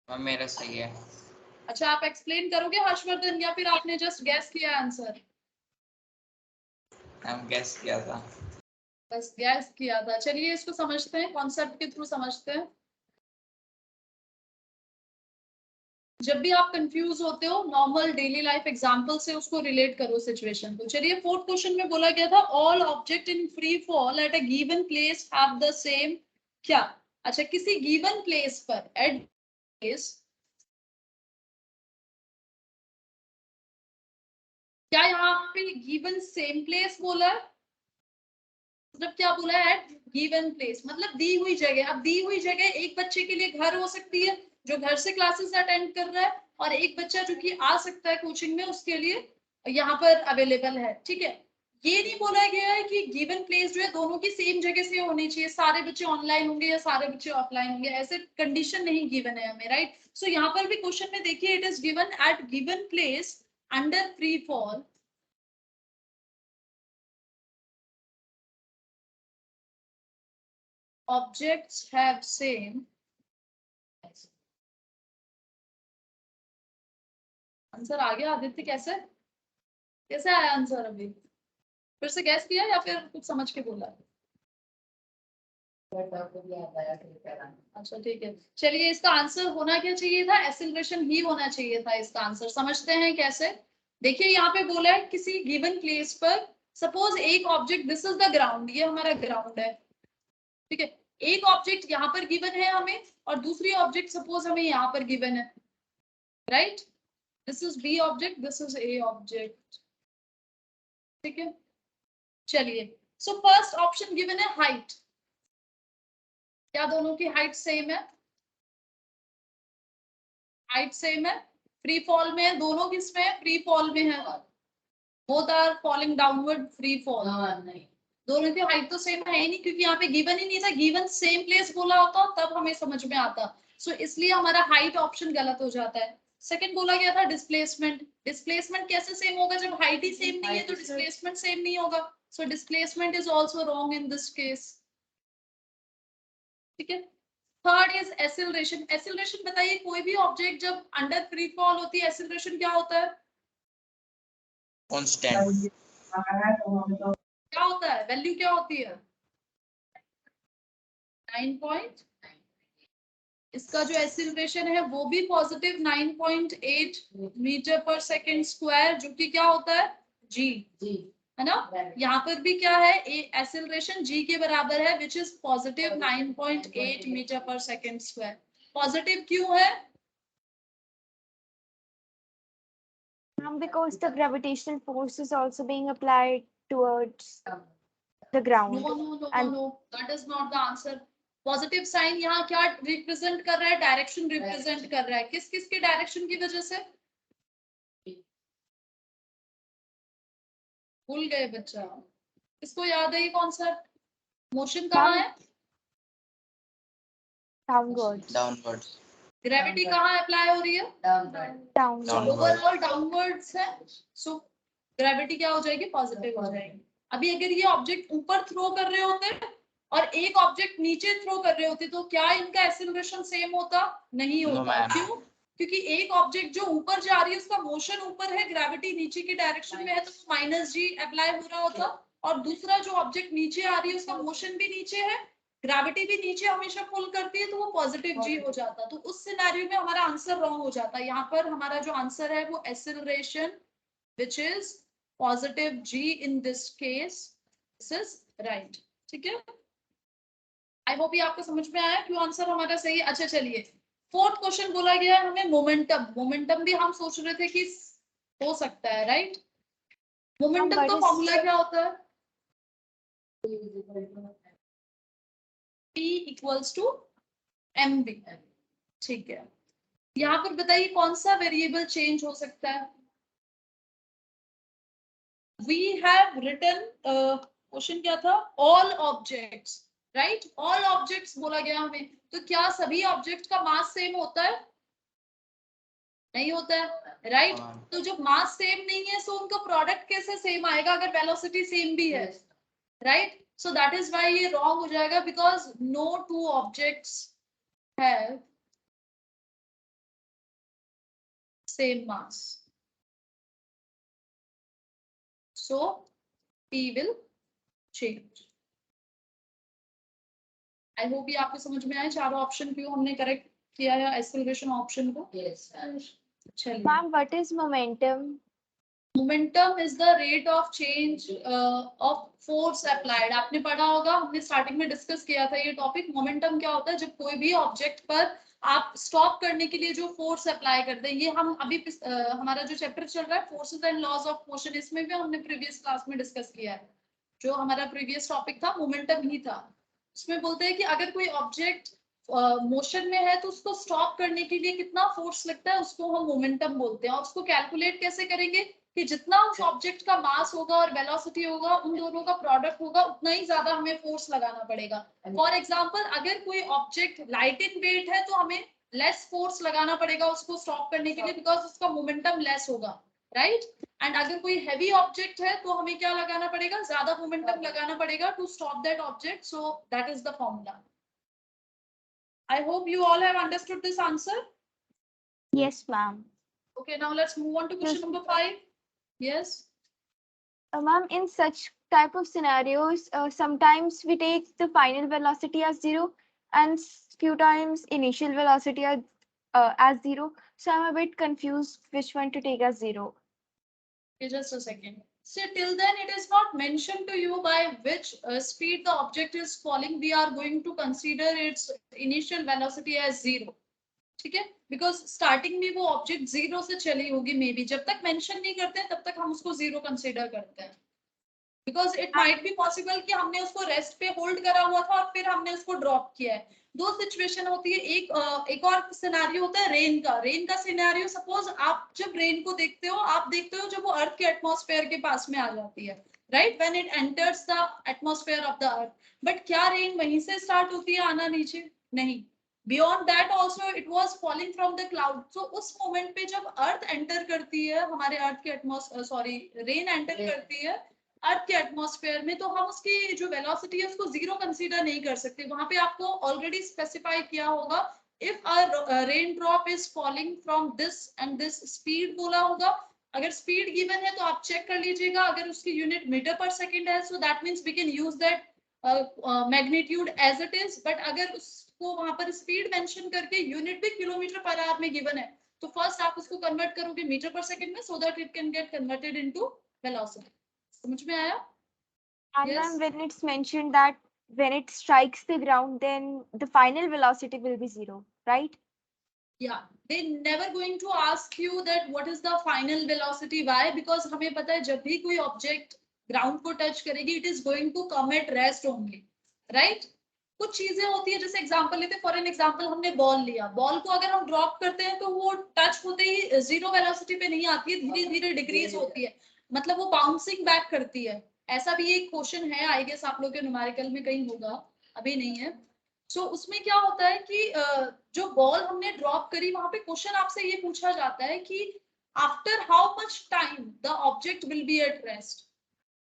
मैम मेरा सही है। अच्छा, आप एक्सप्लेन करोगे हर्षवर्धन, या फिर आपने जस्ट गैस किया है आंसर? मैम गैस किया था। बस गैस किया था। चलिए इसको समझते हैं, कॉन्सेप्ट के थ्रू समझते हैं। जब भी आप कंफ्यूज होते हो, नॉर्मल डेली लाइफ एग्जांपल से उसको रिलेट करो सिचुएशन को। चलिए फोर्थ क्वेश्चन में बोला गया था all object in free fall at a given place have the same क्या। अच्छा, किसी गिवन प्लेस पर, एट प्लेस, क्या यहाँ पे गिवन सेम प्लेस बोला है, मतलब क्या बोला है, एट गिवन प्लेस मतलब दी हुई जगह। अब दी हुई जगह एक बच्चे के लिए घर हो सकती है जो घर से क्लासेस अटेंड कर रहा है, और एक बच्चा जो कि आ सकता है कोचिंग में, उसके लिए यहाँ पर अवेलेबल है। ठीक है, ये नहीं बोला गया है कि गिवन प्लेस जो है दोनों की सेम जगह से होनी चाहिए, सारे बच्चे ऑनलाइन होंगे या सारे बच्चे ऑफलाइन होंगे, ऐसे कंडीशन नहीं गिवन है हमें, राइट। सो यहाँ पर भी क्वेश्चन में देखिए, it is given at given place under free fall objects have same answer. आ गया आदित्य, कैसे कैसे आया आंसर? अभी फिर से गैस किया या फिर कुछ समझ के बोला? अच्छा ठीक है, चलिए इसका आंसर होना क्या चाहिए था, एक्सेलरेशन ही होना चाहिए था इसका आंसर। समझते हैं कैसे। देखिए यहाँ पे बोला है किसी गिवन प्लेस पर, सपोज एक object, this is the ground, ये हमारा ग्राउंड है। ठीक है, एक ऑब्जेक्ट यहाँ पर गिवन है हमें, और दूसरी ऑब्जेक्ट सपोज हमें यहाँ पर गिवन है, right. This is B object, this is A object. ठीक है, चलिए सो फर्स्ट ऑप्शन गिवन है हाइट। क्या दोनों की हाइट सेम है? हाइट सेम है, फ्री फॉल में है, दोनों किसमें है, फ्री फॉल में है, both are falling downward free fall. नहीं, दोनों की हाइट तो सेम है ही नहीं, क्योंकि यहाँ पे गिवन ही नहीं था। गिवन सेम प्लेस बोला होता तब हमें समझ में आता। सो इसलिए हमारा हाइट ऑप्शन गलत हो जाता है। सेकंड बोला गया था डिस्प्लेसमेंट। डिस्प्लेसमेंट कैसे सेम होगा, जब हाइट ही सेम नहीं है तो डिस्प्लेसमेंट सेम नहीं होगा। So displacement is also wrong in this case. ठीक है, थर्ड इज एक्सेलरेशन। एक्सेलरेशन बताइए, कोई भी ऑब्जेक्ट जब अंडर फ्री फॉल होती है, एक्सेलरेशन क्या होता है, कांस्टेंट। क्या होता है, वैल्यू क्या होती है, 9 इसका जो एक्सीलरेशन है वो भी पॉजिटिव 9.8 मीटर पर सेकेंड स्क्वायर, जो कि क्या होता है, जी है ना। यहाँ पर भी क्या है, एक्सीलरेशन जी के बराबर है, विच इज पॉजिटिव 9.8 मीटर पर सेकेंड स्क्वायर। पॉजिटिव क्यों है? Because the gravitational force is also being applied towards the ground. No, And that is not the answer. Positive sign यहाँ क्या रिप्रेजेंट कर रहा है, डायरेक्शन रिप्रेजेंट कर रहा है। किस किस के डायरेक्शन की वजह से? भूल गए बच्चा, इसको याद है ये कॉन्सेप्ट? मोशन कहाँ है, downwards. डाउनवर्ड। ग्रेविटी कहाँ अप्लाई हो रही है? Down. ओवरऑल डाउनवर्ड्स है, सो ग्रेविटी क्या हो जाएगी? पॉजिटिव हो जाएगी। अभी अगर ये ऑब्जेक्ट ऊपर थ्रो कर रहे होते और एक ऑब्जेक्ट नीचे थ्रो कर रहे होते तो क्या इनका एक्सेलरेशन सेम होता? नहीं होता। क्यों? क्योंकि एक ऑब्जेक्ट जो ऊपर जा रही है उसका मोशन ऊपर है, ग्रेविटी नीचे की डायरेक्शन में है, तो -g अप्लाई हो रहा होता। और दूसरा जो ऑब्जेक्ट नीचे आ रही है उसका मोशन भी नीचे है, ग्रेविटी भी नीचे हमेशा पुल करती है, तो वो पॉजिटिव g हो जाता। तो उस सिनेरियो में हमारा आंसर रॉन्ग हो जाता। यहाँ पर हमारा जो आंसर है वो acceleration which is positive g in this case. This is right. ठीक है, आई होप ये आपको समझ में आया क्यों आंसर हमारा सही है। अच्छा चलिए, फोर्थ क्वेश्चन बोला गया है हमें मोमेंटम। मोमेंटम भी हम सोच रहे थे कि हो सकता है, राइट? मोमेंटम का फॉर्मूला क्या होता है? P equals to mv। ठीक है, यहाँ पर बताइए कौन सा वेरिएबल चेंज हो सकता है? We have written क्वेश्चन क्या था? All objects, right? All objects बोला गया हमें, तो क्या सभी ऑब्जेक्ट का मास सेम होता है? नहीं होता है, राइट? तो जब मास सेम नहीं है तो उनका प्रोडक्ट कैसे सेम आएगा अगर वेलोसिटी सेम भी है, right? So that is why ये रॉन्ग हो जाएगा, because no two objects have same mass, so P will change। I hope ये आपको समझ में आए चारों ऑप्शन क्यों हमने करेक्ट किया है एक्सेलरेशन ऑप्शन को। चलिए, Ma'am, what is momentum? Momentum is the rate of change of force applied. आपने पढ़ा होगा, हमने स्टार्टिंग में डिस्कस किया था ये टॉपिक। मोमेंटम क्या होता है? जब कोई भी ऑब्जेक्ट पर आप स्टॉप करने के लिए जो फोर्स अप्लाई करते हैं, ये हम अभी हमारा जो चैप्टर चल रहा है forces and laws of motion, इसमें भी हमने प्रीवियस क्लास में डिस्कस किया है। जो हमारा प्रीवियस टॉपिक था मोमेंटम ही था। उसमें बोलते हैं कि अगर कोई ऑब्जेक्ट मोशन में है तो उसको स्टॉप करने के लिए कितना फोर्स लगता है, उसको हम मोमेंटम बोलते हैं। और उसको कैलकुलेट कैसे करेंगे कि जितना उस ऑब्जेक्ट का मास होगा और वेलोसिटी होगा, उन दोनों का प्रोडक्ट होगा, उतना ही ज्यादा हमें फोर्स लगाना पड़ेगा। फॉर एग्जांपल, अगर कोई ऑब्जेक्ट लाइट इन वेट है तो हमें लेस फोर्स लगाना पड़ेगा उसको स्टॉप करने के लिए, बिकॉज उसका मोमेंटम लेस होगा, राइट? एंड अगर कोई हैवी ऑब्जेक्ट है तो हमें क्या लगाना पड़ेगा? ज्यादा मोमेंटम लगाना पड़ेगा to stop that object. So that is the formula. I hope you all have understood this answer. Yes, ma'am. Okay, now let's move on to question number 5. Yes. Ma'am, in such type of scenarios, sometimes we take the final velocity as 0 and few times initial velocity as 0. So I'm a bit confused which one to take as 0. Okay, just a second. So till then it is not mentioned to you by which speed the object is falling. We are going to consider its initial velocity as 0. ठीक है, because starting में वो object 0 से चली होगी may be. जब तक mention नहीं करते हैं तब तक हम उसको 0 कंसीडर करते हैं, because it might be possible कि हमने उसको रेस्ट पे होल्ड करा हुआ था और फिर हमने उसको ड्रॉप किया है। दो सिचुएशन होती है, एक और सिनेरियो होता है रेन का। रेन का सिनेरियो, सपोज आप जब रेन को देखते हो, आप देखते हो जब वो अर्थ के एटमॉस्फेयर के पास में आ जाती है, right? When it enters the atmosphere of the earth. But क्या रेन वहीं से स्टार्ट होती है आना नीचे? नहीं, beyond that also it was falling from the cloud. So उस मोमेंट पे जब अर्थ एंटर करती है हमारे अर्थ के एटमॉस्फेयर, रेन एंटर करती है अर्थ के एटमॉस्फेयर में, तो हम उसकी जो वेलोसिटी है उसको 0 कंसीडर नहीं कर सकते। वहां पे आपको ऑलरेडी स्पेसिफाई किया होगा, if a rain drop is falling from this and this speed बोला होगा। अगर स्पीड गिवन है तो आप चेक कर लीजिएगा, अगर उसकी यूनिट मीटर पर सेकेंड है, so that means we can use that magnitude as it is. But अगर उसको वहां पर स्पीड मेंशन करके यूनिट भी किलोमीटर पर आवर में गिवन है, तो फर्स्ट आप उसको कन्वर्ट करोगे मीटर पर सेकेंड में, so that it can get converted into velocity. समझ में आया? And Yes. ma'am, when it's mentioned that when it strikes the ground, then the final velocity will be 0, right? Yeah, they never going to ask you that what is the final velocity. Why? Because हमें पता है जब भी कोई object ground को touch करेगी, it is going to come at rest only, right? कुछ चीजें होती है, जैसे एग्जांपल लेते हैं, फॉर एन एग्जांपल हमने बॉल लिया, बॉल को अगर हम ड्रॉप करते हैं तो वो टच होते ही 0 वेलोसिटी पे नहीं आती है, धीरे धीरे डिक्रीज होती है, मतलब वो बाउंसिंग बैक करती है। ऐसा भी एक क्वेश्चन है, आई गेस आप लोग के न्यूमेरिकल में कहीं होगा, अभी नहीं है। सो उसमें क्या होता है कि जो बॉल हमने ड्रॉप करी वहां पे क्वेश्चन आपसे ये पूछा जाता है कि after how much time the object will be at rest.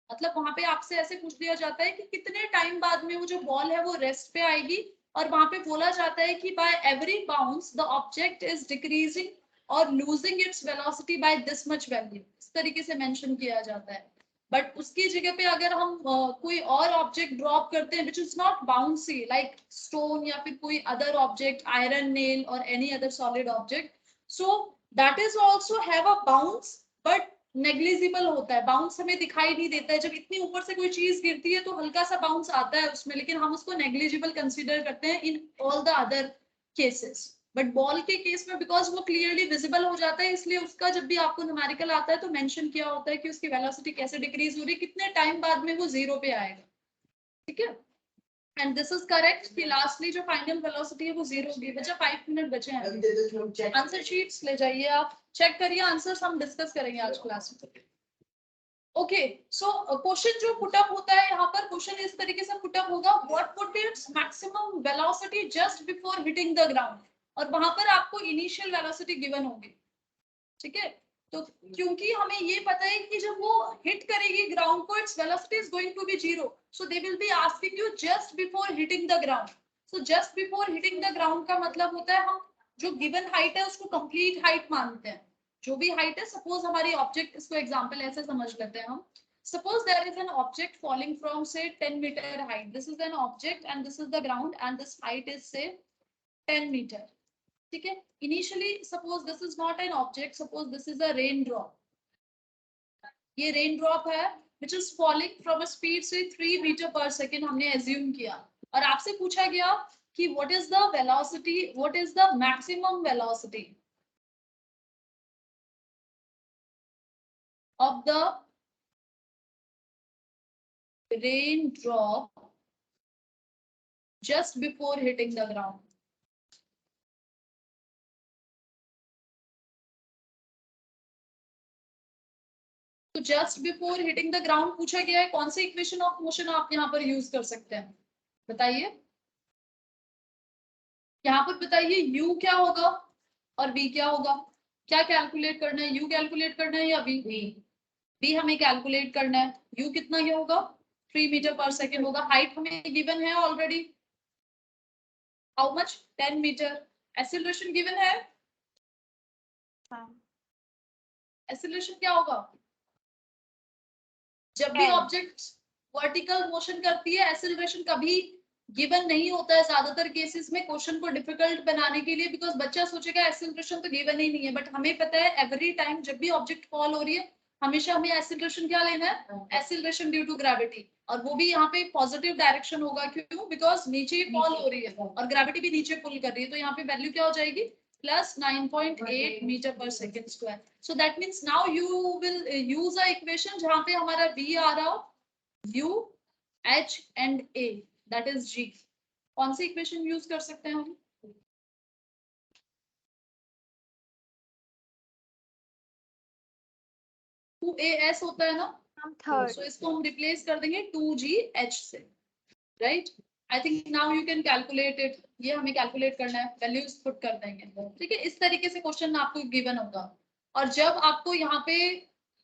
मतलब वहां पे आपसे ऐसे पूछ दिया जाता है कि कितने टाइम बाद में वो जो बॉल है वो रेस्ट पे आएगी, और वहां पे बोला जाता है कि by every bounce the object is decreasing और losing its velocity by this much value, इस तरीके से मेंशन किया जाता है। बट उसकी जगह पे अगर हम कोई और ऑब्जेक्ट ड्रॉप करते हैं which is not bouncy like stone या फिर कोई अदर ऑब्जेक्ट आयरन नेल और any other solid object, so that is also have a bounce but negligible होता है, बाउंस हमें दिखाई नहीं देता है। जब इतनी ऊपर से कोई चीज गिरती है तो हल्का सा बाउंस आता है उसमें, लेकिन हम उसको नेग्लिजिबल कंसीडर करते हैं in all the other cases. But ball के केस में बिकॉज वो क्लियरली विजिबल हो जाता है, इसलिए उसका जब भी आपको न्यूमेरिकल आता है तो मेंशन किया होता है कि उसकी वेलोसिटी कैसे डिक्रीज हो रही है, कितने टाइम बाद में वो 0 पे आएगा। ठीक है, एंड दिस इज करेक्ट कि लास्टली जो फाइनल वेलोसिटी है वो 0 होगी। बच्चा 5 मिनट बचे हैं, आंसर शीट्स ले जाइए, आप चेक करिए आंसर्स, हम डिस्कस करेंगे आज क्लास में। ओके, सो क्वेश्चन जो पुटअप होता है यहाँ पर, क्वेश्चन इस तरीके से पुटअप होगा, what would be its maximum velocity just before hitting the ground, और वहां पर आपको इनिशियल वेलोसिटी गिवन होगी। ठीक है, तो क्योंकि हमें ये पता है कि जब वो हिट करेगी ग्राउंड को its velocity is going to be 0, so they will be asking you just before hitting the ground. So just before hitting the ground का मतलब होता है हम जो गिवन हाइट है उसको कंप्लीट हाइट मानते हैं। जो भी हाइट है, सपोज हमारी ऑब्जेक्ट, इसको एग्जांपल ऐसे समझ लेते हैं हम, suppose there is an object falling from say 10 meter height, this is an object and this is the ground and this height is say 10 meter। ठीक है, initially suppose this is not an object, suppose this is a rain drop, ये rain drop है which is falling from a speed से 3 metre पर second हमने assume किया, और आपसे पूछा गया कि what is the velocity, what is the maximum velocity of the raindrop just before hitting the ground। तो just before hitting the ground पूछा गया है, कौन सी इक्वेशन ऑफ मोशन आप यहाँ पर यूज कर सकते हैं बताइए। यहाँ पर बताइए u क्या होगा और v क्या होगा, क्या कैलकुलेट करना है, u कैलकुलेट करना है या v? v हमें कैलकुलेट करना है। u कितना ही होगा, 3 मीटर पर सेकेंड होगा। हाइट हमें गिवन है already, how much, 10 metre. Acceleration given है, एक्सीलरेशन क्या होगा, जब भी 10। ऑब्जेक्ट वर्टिकल मोशन करती है एक्सीलरेशन कभी गिवन नहीं होता है ज्यादातर केसेस में, क्वेश्चन को डिफिकल्ट बनाने के लिए, बिकॉज बच्चा सोचेगा एक्सीलरेशन तो गिवन ही नहीं है, बट हमें पता है एवरी टाइम जब भी ऑब्जेक्ट फॉल हो रही है हमेशा हमें एक्सीलरेशन क्या लेना है, एक्सीलरेशन ड्यू टू ग्रेविटी, और वो भी यहाँ पे पॉजिटिव डायरेक्शन होगा, क्यों, बिकॉज नीचे ही फॉल हो रही है और ग्रेविटी भी नीचे पुल कर रही है, तो यहाँ पे वैल्यू क्या हो जाएगी, plus 9.8 meter per second square। So that means now you will use a equation जहाँ पे हमारा v आ रहा हो, u, h and a, that is g। कौन सी इक्वेशन यूज कर सकते हैं हम, 2as होता है ना, हम थर्ड। so इसको हम रिप्लेस कर देंगे 2gh से, right. I think now you can calculate it, ये हमें कैलकुलेट करना है, वैल्यूज पुट कर देंगे। ठीक है, इस तरीके से क्वेश्चन आपको गिवन होगा, और जब आपको यहाँ पे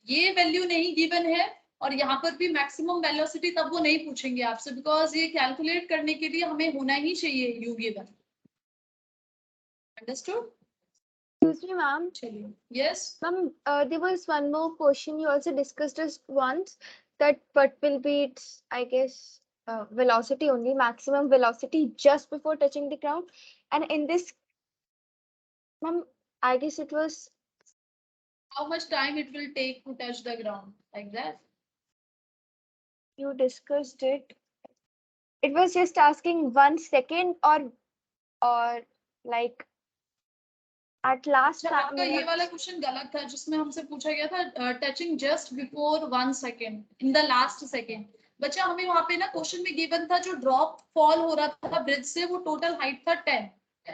ये वैल्यू नहीं गिवन है और यहाँ पर भी मैक्सिमम वेलोसिटी, तब वो नहीं पूछेंगे आपसे, बिकॉज ये कैलकुलेट करने के लिए हमें होना ही चाहिए you given. Understood? Excuse me, ma'am. चलिए, yes, Ma'am, there was one more question you also discussed us once, that what will be its, I guess, velocity only, maximum velocity just before touching the ground. And in this, ma'am, I guess it was, how much time it will take to touch the ground, like that? you discussed it. It was just asking 1 second or like at last अच्छा, आपका ये minute. वाला question गलत था, जिसमें हमसे पूछा गया था touching just before 1 second in the last second. बच्चा हमें वहां पे ना क्वेश्चन में गिवन था जो ड्रॉप फॉल हो रहा था ब्रिज से, वो टोटल हाइट था 10,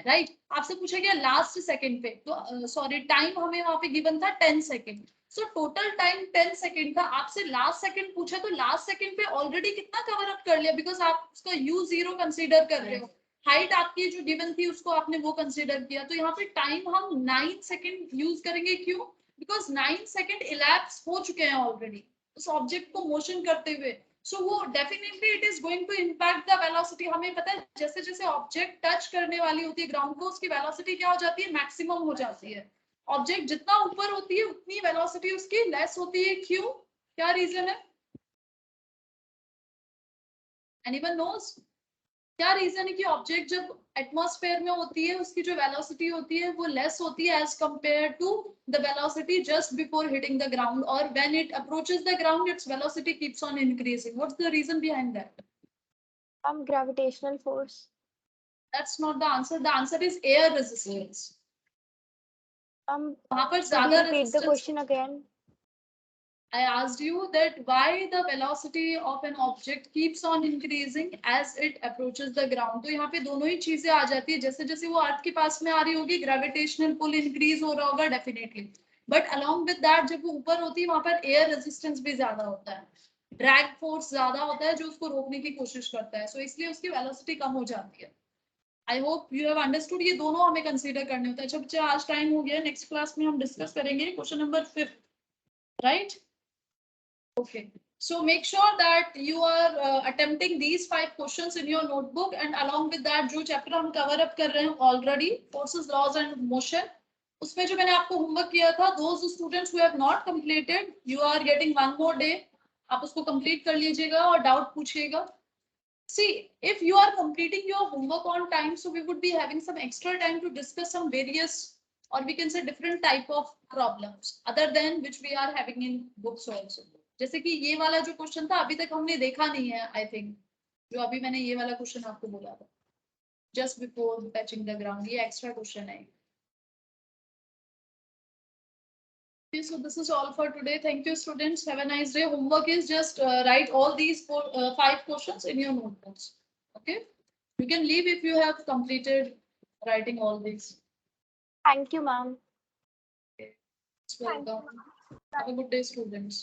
राइट। आपसे पूछा गया लास्ट सेकेंड पे, तो सॉरी टाइम हमें वहां पे गिवन था 10 second, so total time 10 second था। आपसे लास्ट सेकेंड पूछा, तो लास्ट सेकेंड पे ऑलरेडी कितना कवर अप कर लिया, बिकॉज आप उसका u0 कंसीडर कर रहे हो, हाइट आपकी जो गिवन थी उसको आपने वो कंसीडर किया, तो यहाँ पे टाइम हम 9 सेकेंड यूज करेंगे। क्यों? बिकॉज 9 सेकेंड इलैप्स हो चुके हैं ऑलरेडी उस ऑब्जेक्ट को मोशन करते हुए। सो वो definitely it is going to impact the velocity. हमें पता है जैसे जैसे ऑब्जेक्ट टच करने वाली होती है ग्राउंड को, उसकी वेलोसिटी क्या हो जाती है? मैक्सिमम हो जाती है। ऑब्जेक्ट जितना ऊपर होती है उतनी वेलोसिटी उसकी लेस होती है। क्यों? क्या रीजन है? Anyone nose? क्या रीजन है कि ऑब्जेक्ट जब एटमॉस्फेयर में होती है उसकी जो वेलोसिटी होती है वो लेस होती है as compare to the velocity just before hitting the ground, और when it approaches the ground its velocity keeps on increasing. What's the reason behind that? Gravitational force. That's not the answer. The answer is air resistance. वहां पर Could ज्यादा you repeat the resistance। question again? I asked you that why the velocity of an object keeps on increasing as it approaches the ground. तो यहाँ पे दोनों ही चीजें आ जाती है, जैसे जैसे वो अर्थ के पास में आ रही होगी ग्रेविटेशनल पुल इंक्रीज हो रहा होगा definitely, but along with that जब वो ऊपर होती है वहां पर एयर रेजिस्टेंस भी ज्यादा होता है, ड्रैग फोर्स ज्यादा होता है जो उसको रोकने की कोशिश करता है, सो इसलिए उसकी वेलोसिटी कम हो जाती है। I hope you have understood. ये दोनों हमें कंसीडर करने होते हैं। अच्छा बच्चे आज टाइम हो गया, नेक्स्ट क्लास में हम डिस्कस करेंगे question number 5, right? Okay, so make sure that you are attempting these 5 questions in your notebook, and along with that जो chapter हम cover up कर रहे हैं already, forces, laws and motion, उसमें जो मैंने आपको homework किया था, those students who have not completed, you are getting one more day, आप उसको complete कर लीजिएगा और doubt पूछिएगा। See, if you are completing your homework on time, so we would be having some extra time to discuss some various, or we can say different type of problems other than which we are having in books also. जैसे कि ये वाला जो question था अभी तक हमने देखा नहीं है, आई थिंक जो अभी मैंने ये वाला क्वेश्चन आपको बोला था just before touching the ground, ये एक्स्ट्रा क्वेश्चन है। Okay, so this is all for today. Thank you students, have a nice day. Homework is just write all these 5 questions in your notebooks. Okay, you can leave if you have completed writing all these. Thank you, ma'am. Welcome. Have a good day students.